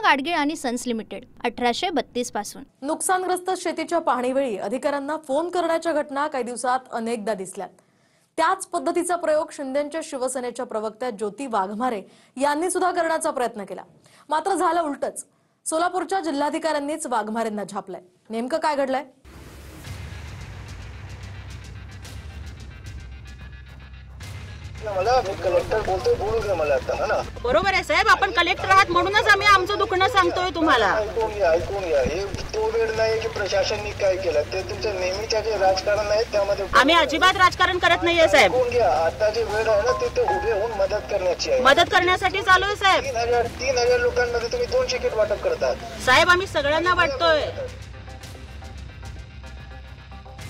गाडगीळ आणि sons limited 1832 पासून। नुकसानग्रस्त शेतीच्या पाहणीवेळी अधिकाऱ्यांना फोन करण्याच्या घटना काही दिवसात अनेकदा दिसल्यात। त्याच पद्धतीचा प्रयोग शिंदेच्या शिवसेनेच्या प्रवक्त्या ज्योती वाघमारे यांनी सुद्धा करण्याचा प्रयत्न केला, मात्र झालं उलटच। सोलापूरच्या जिल्हाधिकाऱ्यांनीच वाघमारेंना झापलंय। नेमकं काय घडलंय? मला कलेक्टर बोलतोय, बोलू दे मला आता, है ना? बरोबर आहे साहेब, आपण कलेक्टर आहात म्हणूनच आम्ही आमचं दुखणं सांगतोय तुम्हाला। ऐकून घ्या हे तो वेळ नाही की प्रशासनाने काय केलं, ते तुमचं नेहमीच्या जे राजकारण आहे त्यामध्ये आम्ही अजिबात राजकारण करत नाहीये साहेब। ऐकून घ्या, आता जे वेळ आहे ना ते उभे होऊन मदत करण्याची आहे। मदत करण्यासाठी चालू आहे साहेब। 3000 लोकांमध्ये तुम्ही 200 किट वाटप करतात साहेब, आम्ही सगळ्यांना वाटतोय।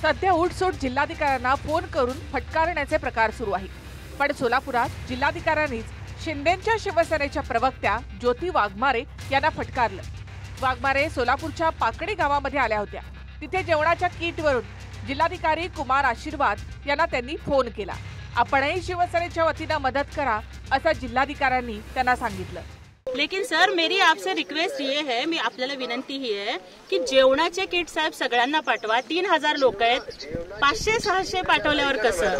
सध्या उठसूट जिल्हाधिकाऱ्यांना फोन करून फटकारण्याचे प्रकार सुरू आहेत। पण सोलापुरात जिल्हाधिकाऱ्यांनीच शिंदेच्या शिवसेनेच्या प्रवक्त्या ज्योती वाघमारे यांना फटकारलं। वाघमारे सोलापूरच्या पाकडी गावामध्ये आल्या होत्या। तिथे जेवणाच्या किटवरून जिल्हाधिकारी कुमार आशीर्वाद यांना त्यांनी फोन केला। आपणही शिवसेनेच्या वतीने मदत करा असं जिल्हाधिकाऱ्यांनी त्यांना सांगितलं। लेकिन सर, मेरी आपसे रिक्वेस्ट ये है, मी आपल्याला विनंती ही आहे की जेवणाचे किट साहेब सगळ्यांना पाठवा। 3000 लोक आहेत, 500-600 पाठवल्यावर कसं?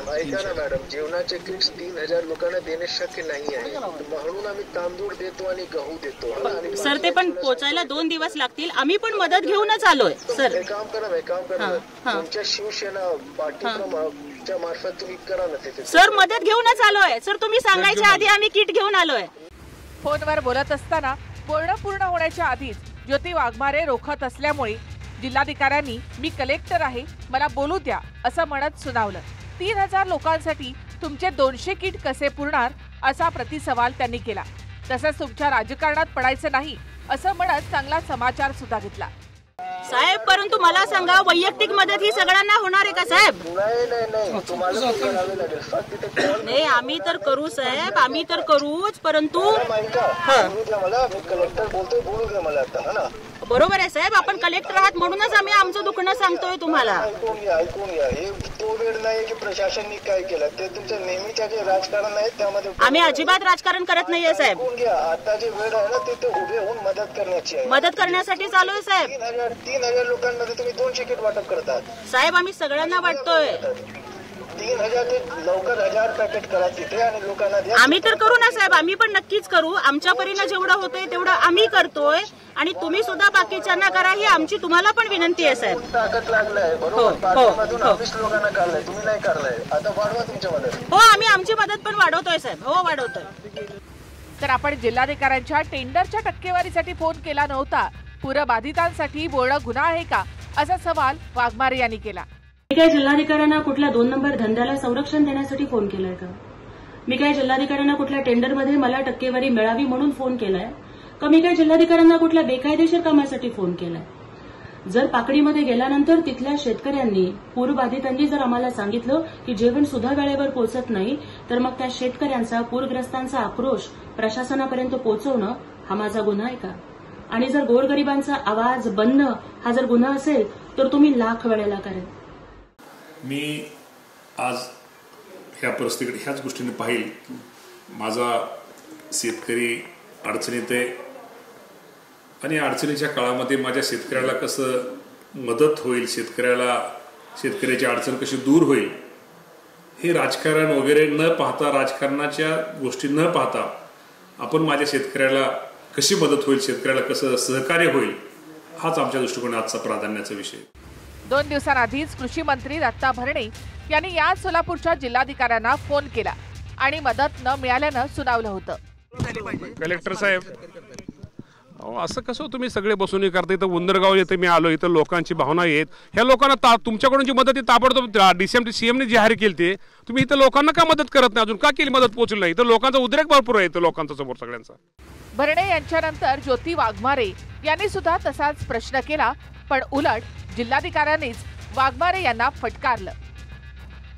मॅडम, जेवणाचे किट्स 3000 लोकांना देणे शक्य नाही आहे, म्हणून आम्ही तांदूळ देतो आणि गहू देतो। सर, ते पण पोचायला 2 दिवस लागतील। आम्ही पण मदत घेऊनच आलोय सर। हे काम करा तुमच्या शिवसेना पार्टीच्या मार्फत तुम्ही करा ना ते। सर, मदत घेऊनच आलोय सर, तुम्ही सांगायच्या आधी आम्ही किट घेऊन आलोय। फोनवर बोलत असताना बोलणं पूर्ण होण्याच्या आधीच ज्योती वाघमारे रोखत असल्यामुळे जिल्हाधिकाऱ्यांनी मी कलेक्टर आहे, मला बोलू द्या असं म्हणत सुनावलं। 3000 लोकांसाठी तुमचे 200 किट कसे पुरणार असा प्रतिसवाल त्यांनी केला। तसंच तुमच्या राजकारणात पडायचं नाही असं म्हणत चांगला समाचार सुद्धा घेतला। साहेब, परंतु मला सांगा, वैयक्तिक मदत ही सगळ्यांना होणार आहे का साहेब? नाही, तुम्हाला करावे लागेल। नाही, आम्ही तर करू साहेब, आम्ही तर करूच, परंतु मला कलेक्टर बोलतोय, बोलू दे मला आता, है ना? बरोबर आहे साहेब, आपण कलेक्टर आहात म्हणूनच आम्ही आमचं दुखणं सांगतोय तुम्हाला। ऐकून घ्या हे तो वेळ नाही की प्रशासनाने काय केलं, ते तुमचं नेहमीच्या जे राजकारण आहे त्यामध्ये आम्ही अजिबात राजकारण करत नाहीये साहेब। ऐकून घ्या, आता जे वेळ आहे ना ते उभे होऊन मदत करण्याची आहे। मदत करण्यासाठी चालू आहे साहेब। 3000 लोकांमध्ये तुम्ही 200 किट वाटप करतात साहेब, आम्ही सगळ्यांना वाटतोय। 3000 ते लवकर 1000 पॅकेट करा तिथे आणि लोकांना द्या। आम्ही तर करू ना साहेब, आम्ही पण नक्कीच करू। आमच्या परीने जेवढं होतंय तेवढं आम्ही करतोय आणि तुम्ही सुद्धा बाकीच्यांना करा, ही आमची तुम्हाला पण विनंती आहे साहेब। ताकद लागलाय, बरोबर? 20 लोकांना काढलाय, तुम्ही नाही काढलाय, आता वाढवा तुमच्या मदत। हो, आम्ही आमची मदत पण वाढवतोय साहेब, हो वाढवतोय। तर आपण जिल्हाधिकाऱ्यांच्या टेंडरच्या टक्केवारीसाठी फोन केला नव्हता, पूरबाधितांसाठी बोलणं गुन्हा आहे का असा सवाल वाघमारे यांनी केला। मी काय जिल्हाधिकाऱ्यांना कुठल्या 2 नंबर धंद्याला संरक्षण देण्यासाठी फोन केलाय का? मी काय जिल्हाधिकाऱ्यांना कुठल्या टेंडरमध्ये मला टक्केवारी मिळावी म्हणून फोन केलाय का? मी काय जिल्हाधिकाऱ्यांना कुठल्या बेकायदेशीर कामासाठी फोन केलाय? जर पाकडीमध्ये गेल्यानंतर तिथल्या शेतकऱ्यांनी, पूरबाधितांनी जर आम्हाला सांगितलं की जेवण सुद्धा वेळेवर पोहोचत नाही, तर मग त्या शेतकऱ्यांचा, पूरग्रस्तांचा आक्रोश प्रशासनापर्यंत पोहोचवणं हा माझा गुन्हा आहे का? आणि जर गोरगरिबांचा आवाज बनणं हा जर गुन्हा असेल तर तुम्ही लाख वेळेला करेल। मी आज ह्या परिस्थितीकडे ह्याच गोष्टीने पाहिल, माझा शेतकरी अडचणीत आहे आणि अडचणीच्या काळामध्ये माझ्या शेतकऱ्याला कसं मदत होईल, शेतकऱ्याची अडचण कशी दूर होईल, हे राजकारण वगैरे न पाहता, राजकारणाच्या गोष्टी न पाहता आपण माझ्या शेतकऱ्याला कशी मदत होईल, शेतकऱ्याला कसं सहकार्य होईल, हाच आमच्या दृष्टिकोनात आजचा प्राधान्याचा विषय। 2 दिवसांआधीच कृषी मंत्री दत्ता भरणे यांनी या सोलापूरच्या जिल्हाधिकाऱ्यांना फोन केला आणि मदत न मिळाल्यानं सुनावलं होतं। कलेक्टर साहेब, असं कसं तुम्ही सगळे बसून करता? इथं उंदरगाव येथे मी आलो, इथं लोकांची भावना आहेत, ह्या लोकांना तुमच्याकडून जी मदत ताबडतोब सीएमने जाहीर केली, ते तुम्ही इथं लोकांना का मदत करत नाही? अजून का केली मदत पोहोचली नाही? तर लोकांचा उद्रेक भरपूर आहे इथं लोकांचा समोर सगळ्यांचा। भरणे यांच्यानंतर ज्योती वाघमारे यांनी सुद्धा तसाच प्रश्न केला, पण उलट जिल्हाधिकाऱ्यांनीच वाघमारे यांना फटकारलं।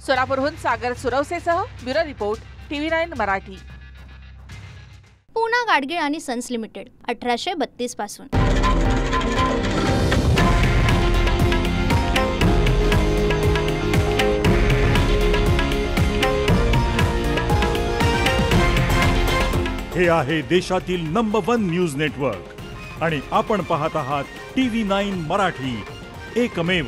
सोलापूरहून सागर सुरवसेसह bureau report, TV9 Marathi. Poona Gadgil आणि सन्स लिमिटेड 1832 पासून। हे आहे देशातील नंबर 1 न्यूज नेटवर्क आणि आपण पाहत आहात TV9 मराठी, एकमेव